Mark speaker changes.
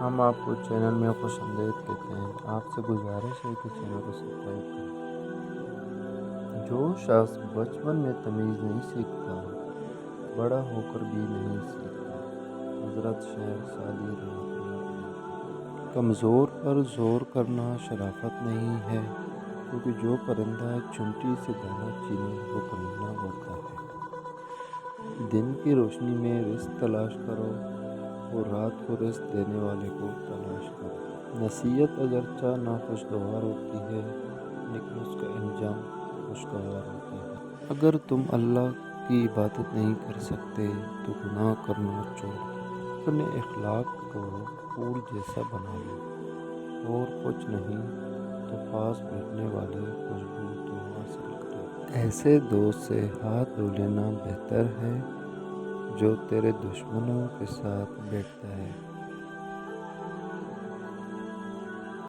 Speaker 1: ہم آپ کو چینل میں خوش آمدید کہتے ہیں۔ آپ سے گزارش ہے کہ چینل کو سبسکرائب کریں۔ جو شخص بچپن میں تمیز نہیں سیکھتا بڑا ہو کر بھی نہیں سیکھتا۔ حضرت شیخ سعدی رحمۃ اللہ علیہ۔ کمزور پر زور کرنا شرافت نہیں ہے، کیونکہ جو پرندہ چونٹی سے دانہ چنے وہ کمینہ ہوتا ہے۔ دن کی روشنی میں رزق تلاش کرو اور رات کو رزق دینے والے کو تلاش کرو۔ نصیحت اگرچہ ناخوشگوار ہوتی ہے لیکن اس کا انجام خوشگوار ہوتا ہے۔ اگر تم اللہ کی عبادت نہیں کر سکتے تو گناہ کرنا چھوڑ دو۔ اپنے اخلاق کو پھول جیسا بنا لو، اور کچھ نہیں تو پاس بیٹھنے والے خوشبو تو حاصل کریں۔ ایسے دوست سے ہاتھ دھو لینا بہتر ہے جو تیرے دشمنوں کے ساتھ بیٹھتا ہے۔